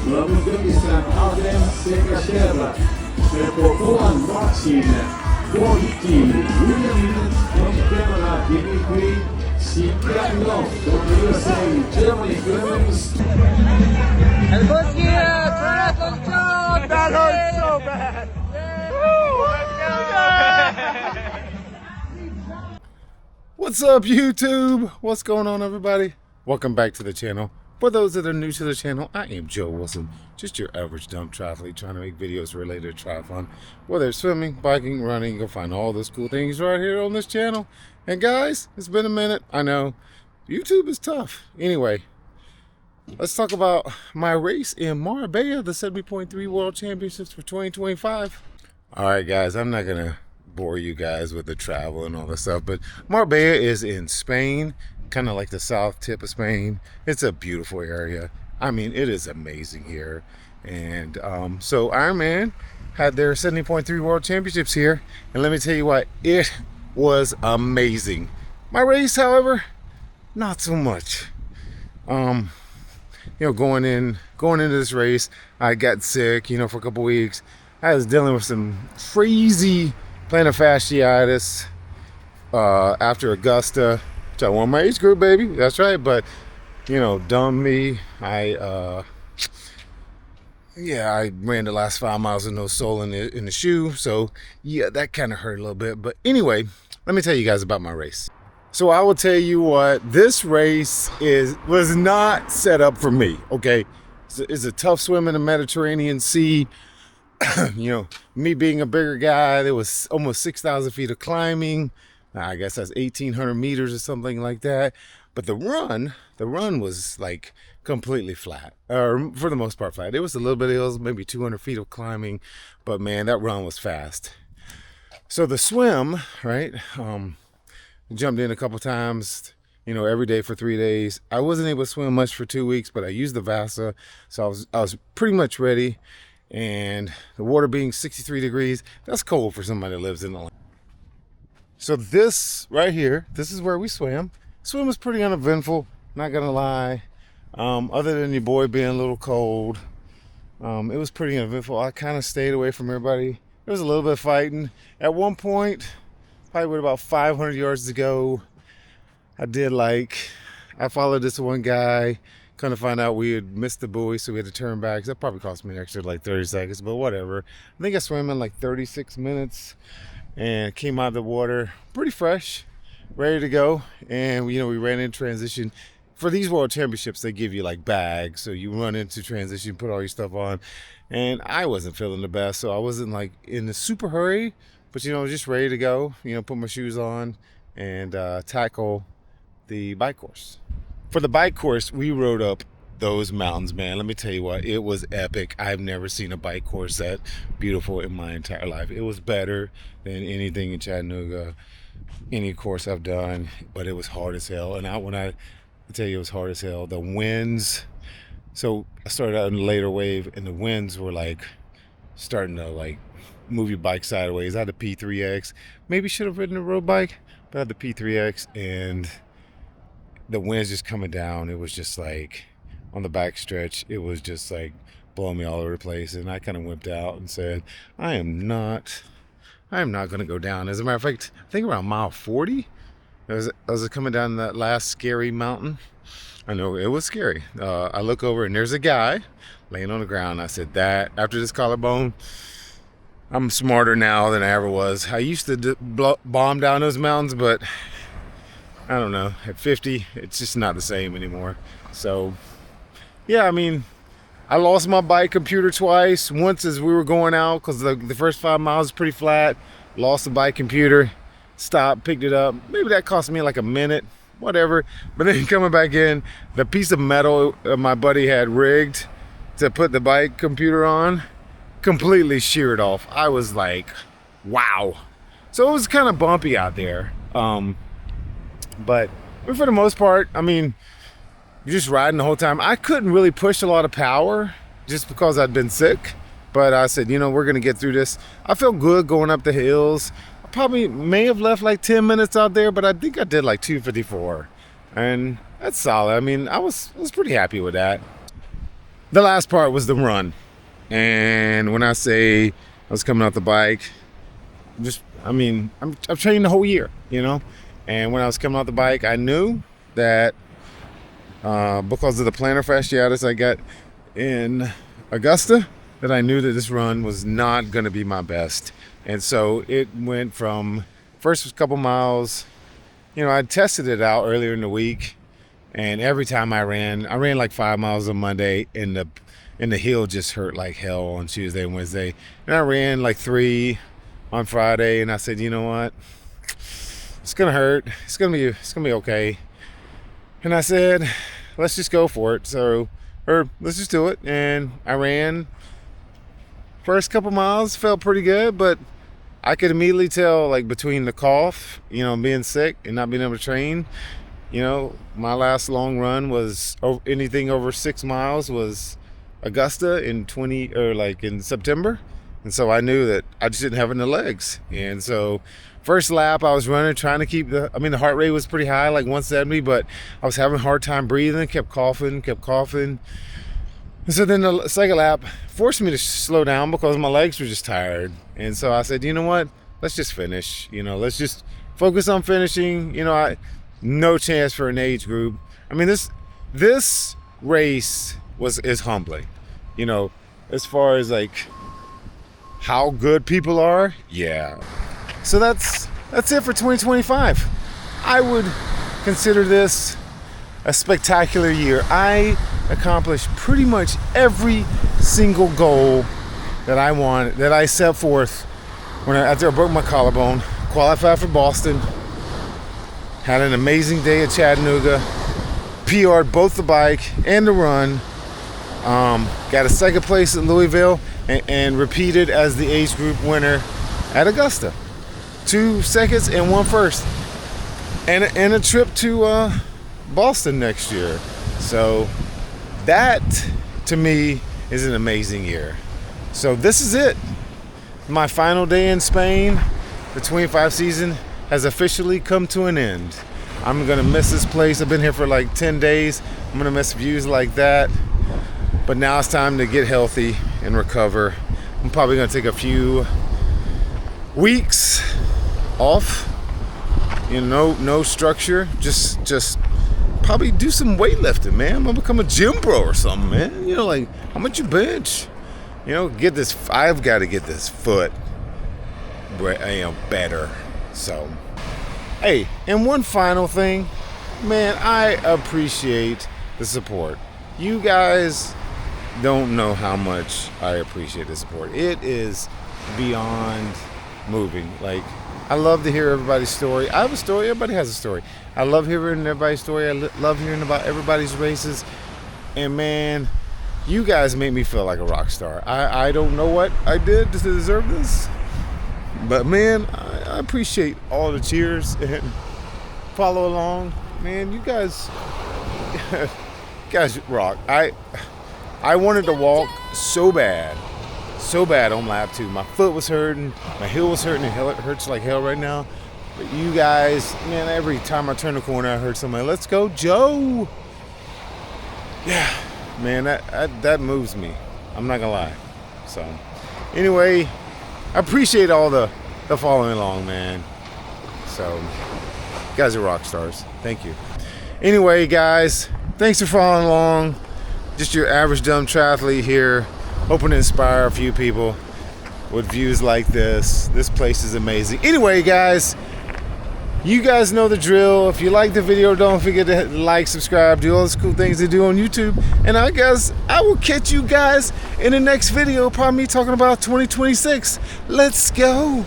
Vamos conquistar Alden Sekasheva, Perpokuan Boxing, Boriti, William from Canada, Dimitri, Sikiano, from USA, Germany, Clemens. And let's get let's go! That hurts so bad! What's up, YouTube? What's going on, everybody? Welcome back to the channel. For those that are new to the channel, I am Joe Wilson, just your average dumb triathlete trying to make videos related to triathlon. Whether it's swimming, biking, running, you'll find all those cool things right here on this channel. And guys, it's been a minute. I know YouTube is tough. Anyway, let's talk about my race in Marbella, the 70.3 World Championships for 2025. All right, guys, I'm not gonna bore you guys with the travel and all that stuff, but Marbella is in Spain, kind of like the south tip of Spain. It's a beautiful area. I mean, it is amazing here. And so Ironman had their 70.3 World Championships here, and let me tell you what, it was amazing. My race, however, not so much. You know, going into this race, I got sick, you know, for a couple weeks. I was dealing with some crazy plantar fasciitis after Augusta, which I won my age group, baby. That's right. But you know, dumb me. I ran the last 5 miles with no sole in the shoe. So yeah, that kind of hurt a little bit. But anyway, let me tell you guys about my race. So I will tell you what, this race was not set up for me. Okay, it's a tough swim in the Mediterranean Sea. You know, me being a bigger guy, there was almost 6,000 feet of climbing. I guess that's 1,800 meters or something like that. But the run was like completely flat, or for the most part flat. It was a little bit of hills, maybe 200 feet of climbing, but man, that run was fast. So the swim, right? Jumped in a couple times, you know, every day for 3 days. I wasn't able to swim much for 2 weeks, but I used the Vasa, so I was pretty much ready. And the water being 63 degrees, that's cold for somebody that lives in the land. So this right here, this is where we swam. Swim was pretty uneventful, not gonna lie. Other than your boy being a little cold, it was pretty uneventful. I kind of stayed away from everybody. There was a little bit of fighting. At one point, probably with about 500 yards to go, I followed this one guy. Kind of find out we had missed the buoy, so we had to turn back. That probably cost me an extra like 30 seconds, but whatever. I think I swam in like 36 minutes and came out of the water pretty fresh, ready to go. And you know, we ran in transition. For these world championships, they give you like bags, so you run into transition, put all your stuff on. And I wasn't feeling the best, so I wasn't like in a super hurry, but you know, just ready to go. You know, put my shoes on and tackle the bike course. For the bike course, we rode up those mountains, man. Let me tell you what, it was epic. I've never seen a bike course that beautiful in my entire life. It was better than anything in Chattanooga, any course I've done, but it was hard as hell. And when I tell you it was hard as hell, the winds. So I started out in the later wave, and the winds were like starting to like move your bike sideways. I had the P3X. Maybe should have ridden a road bike, but I had the P3X, and the wind's just coming down. It was just like on the back stretch, it was just like blowing me all over the place. And I kind of wimped out and said, I am not going to go down. As a matter of fact, I think around mile 40, I was coming down that last scary mountain. I know it was scary. I look over and there's a guy laying on the ground. I said, that after this collarbone, I'm smarter now than I ever was. I used to bomb down those mountains, but I don't know, at 50, it's just not the same anymore. So, yeah, I mean, I lost my bike computer twice. Once as we were going out, because the first 5 miles is pretty flat. Lost the bike computer, stopped, picked it up. Maybe that cost me like a minute, whatever. But then coming back in, the piece of metal my buddy had rigged to put the bike computer on completely sheared off. I was like, wow. So it was kind of bumpy out there. But for the most part, I mean, you're just riding the whole time. I couldn't really push a lot of power just because I'd been sick. But I said, you know, we're going to get through this. I felt good going up the hills. I probably may have left like 10 minutes out there, but I think I did like 2:54. And that's solid. I mean, I was pretty happy with that. the last part was the run. And when I say I was coming off the bike, I've trained the whole year, you know. And when I was coming off the bike, I knew that because of the plantar fasciitis I got in Augusta, that I knew that this run was not going to be my best. And so it went from first couple miles, you know, I tested it out earlier in the week, and every time I ran like 5 miles on Monday, and the heel just hurt like hell on Tuesday and Wednesday. And I ran like 3 on Friday, and I said, you know what? It's gonna hurt. It's gonna be okay. And I said, let's just go for it. Let's just do it. And I ran. First couple miles felt pretty good, but I could immediately tell, like, between the cough, you know, being sick and not being able to train, you know, my last long run was anything over 6 miles was Augusta in September. And so I knew that I just didn't have it in the legs. And so first lap I was running, trying to keep the heart rate was pretty high, like 170, but I was having a hard time breathing, kept coughing. And so then the second lap forced me to slow down because my legs were just tired. And so I said, you know what? Let's just finish. You know, let's just focus on finishing. You know, no chance for an age group. I mean, this race is humbling. You know, as far as like how good people are, yeah. So that's it for 2025. I would consider this a spectacular year. I accomplished pretty much every single goal that I set forth after I broke my collarbone. Qualified for Boston, had an amazing day at Chattanooga, PR'd both the bike and the run, got a second place at Louisville, and repeated as the age group winner at Augusta. 2 seconds and 1 first, and a trip to Boston next year. So that to me is an amazing year. So this is it. My final day in Spain. The 25 season has officially come to an end. I'm gonna miss this place. I've been here for like 10 days. I'm gonna miss views like that. But now it's time to get healthy and recover. I'm probably gonna take a few weeks off. You know, no structure. Just probably do some weightlifting, man. I'm gonna become a gym bro or something, man. You know, like, how much you bench? You know, I've got to get this foot, better. So, hey, and one final thing, man, I appreciate the support. You guys don't know how much I appreciate the support. It is beyond moving. Like, I love to hear everybody's story. I have a story. Everybody has a story. I love hearing everybody's story. I love hearing about everybody's races. And man, you guys make me feel like a rock star. I don't know what I did to deserve this, but man, I appreciate all the cheers and follow along. Man, you guys rock. I wanted to walk so bad on lap 2. My foot was hurting, my heel was hurting, and it hurts like hell right now. But you guys, man, every time I turn the corner, I heard somebody, "Let's go, Joe." Yeah, man, that moves me. I'm not gonna lie. So, anyway, I appreciate all the following along, man. So, you guys are rock stars. Thank you. Anyway, guys, thanks for following along. Just your average dumb triathlete here, hoping to inspire a few people with views like this. This place is amazing. Anyway, guys, you guys know the drill. If you like the video, don't forget to like, subscribe, do all those cool things they do on YouTube. And I guess I will catch you guys in the next video, probably me talking about 2026. Let's go.